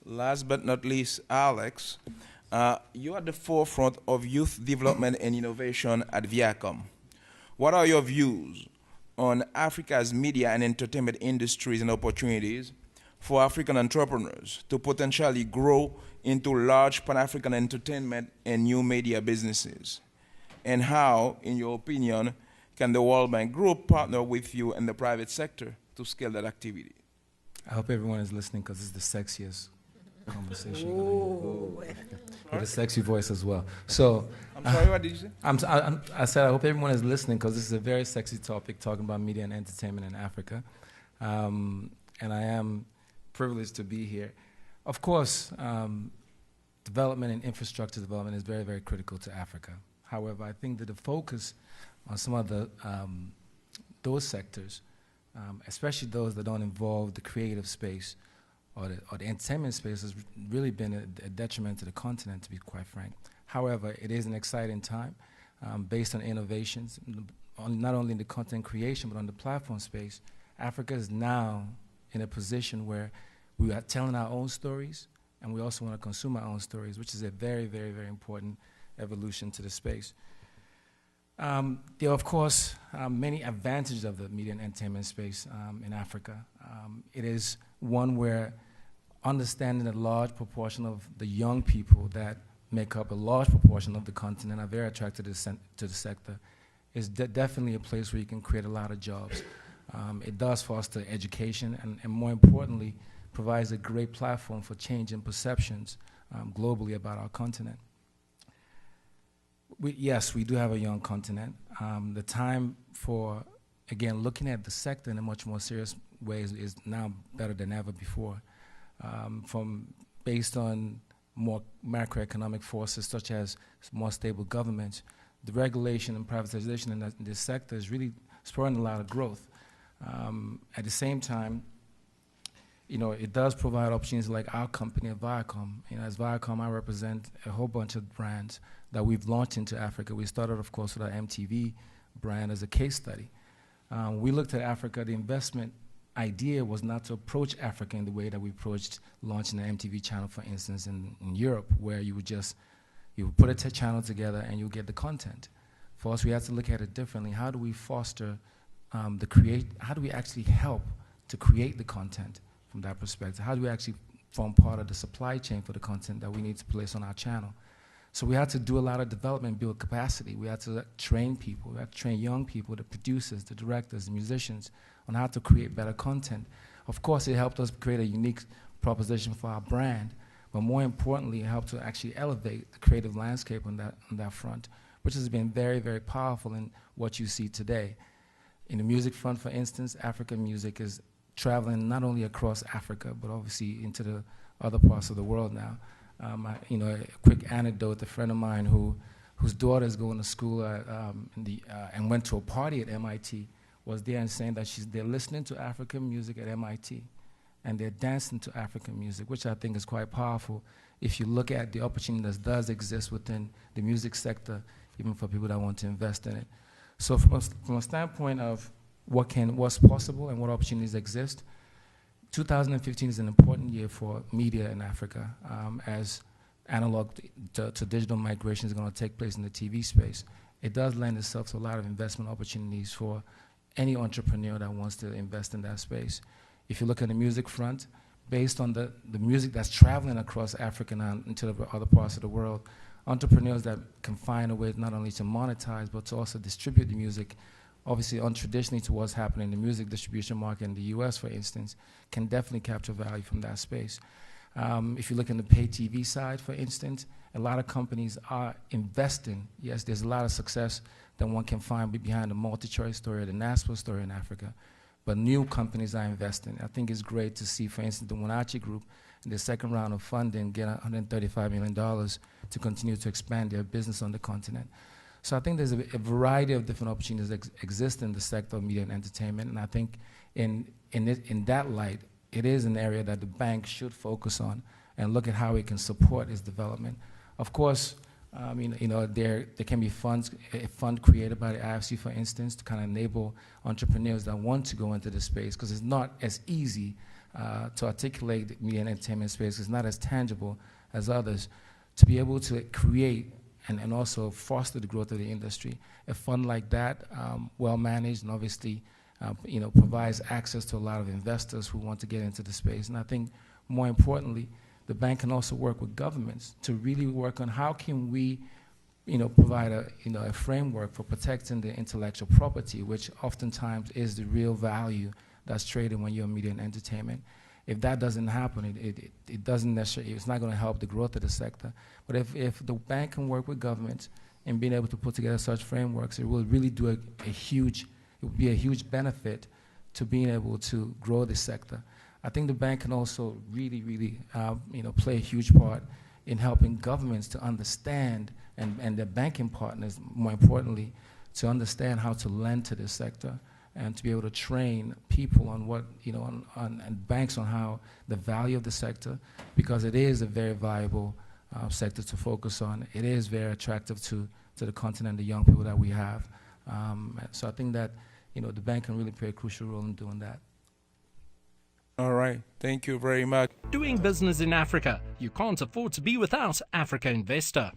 Last but not least, Alex, you are at the forefront of youth development and innovation at Viacom. What are your views on Africa's media and entertainment industries and opportunities for African entrepreneurs to potentially grow into large Pan African entertainment and new media businesses? And how, in your opinion, can the World Bank Group partner with you and the private sector to scale that activity? I hope everyone is listening because it's the sexiest conversation. With a sexy voice as well. So, I'm sorry, what did you say? I said I hope everyone is listening because this is a very sexy topic, talking about media and entertainment in Africa. And I am privileged to be here. Of course, development and infrastructure development is very, very critical to Africa. However, I think that the focus on some of those sectors, especially those that don't involve the creative space or the entertainment space, has really been a detriment to the continent, to be quite frank. However, it is an exciting time based on innovations, not only in the content creation, but on the platform space. Africa is now in a position where we are telling our own stories, and we also want to consume our own stories, which is a very, very, very important evolution to the space. There are, of course, many advantages of the media and entertainment space in Africa. It is one where understanding a large proportion of the young people that make up a large proportion of the continent are very attracted to the sector is definitely a place where you can create a lot of jobs. It does foster education and more importantly, provides a great platform for changing perceptions globally about our continent. Yes, we do have a young continent. The time for, again, looking at the sector in a much more serious way is now better than ever before. Based on more macroeconomic forces such as more stable governments, the regulation and privatization in this sector is really spurring a lot of growth. At the same time, it does provide opportunities like our company at Viacom. As Viacom, I represent a whole bunch of brands that we've launched into Africa. We started, of course, with our MTV brand as a case study. We looked at Africa. The investment idea was not to approach Africa in the way that we approached launching an MTV channel, for instance, in Europe, where you would put a channel together and you get the content. For us, we had to look at it differently. How do we foster how do we actually help to create the content from that perspective? How do we actually form part of the supply chain for the content that we need to place on our channel? So we had to do a lot of development, build capacity. We had to train people. We had to train young people, the producers, the directors, the musicians, on how to create better content. Of course, it helped us create a unique proposition for our brand, but more importantly, it helped to actually elevate the creative landscape on that front, which has been very, very powerful in what you see today. In the music front, for instance, African music is traveling not only across Africa, but obviously into the other parts of the world now. A quick anecdote, a friend of mine whose daughter is going to school and went to a party at MIT was there and saying that they're listening to African music at MIT and they're dancing to African music, which I think is quite powerful if you look at the opportunity that does exist within the music sector, even for people that want to invest in it. So from a standpoint of what's possible and what opportunities exist, 2015 is an important year for media in Africa as analog to digital migration is going to take place in the TV space. It does lend itself to a lot of investment opportunities for any entrepreneur that wants to invest in that space. If you look at the music front, based on the music that's traveling across Africa now into the other parts of the world, entrepreneurs that can find a way not only to monetize but to also distribute the music, obviously untraditionally to what's happening in the music distribution market in the US, for instance, can definitely capture value from that space. If you look in the pay TV side, for instance, a lot of companies are investing. Yes, there's a lot of success that one can find behind the multi-choice story or the NASPO story in Africa, but new companies are investing. I think it's great to see, for instance, the Monachi Group in the second round of funding get $135 million to continue to expand their business on the continent. So I think there's a variety of different opportunities that exist in the sector of media and entertainment, and I think in that light, it is an area that the bank should focus on and look at how it can support its development. Of course, there can be a fund created by the IFC, for instance, to kind of enable entrepreneurs that want to go into the space, because it's not as easy to articulate the media and entertainment space is not as tangible as others, to be able to create and also foster the growth of the industry. A fund like that, well managed and obviously provides access to a lot of investors who want to get into the space. And I think more importantly, the bank can also work with governments to really work on how can we provide a framework for protecting the intellectual property, which oftentimes is the real value that's traded when you're media and entertainment. If that doesn't happen, it doesn't necessarily, it's not going to help the growth of the sector. But if the bank can work with governments in being able to put together such frameworks, it will really do a huge benefit to being able to grow the sector. I think the bank can also really play a huge part in helping governments to understand, and their banking partners, more importantly, to understand how to lend to this sector and to be able to train people on what, and banks on how the value of the sector, because it is a very valuable sector to focus on. It is very attractive to the continent, the young people that we have. So I think that, the bank can really play a crucial role in doing that. All right. Thank you very much. Doing business in Africa. You can't afford to be without Africa Investor.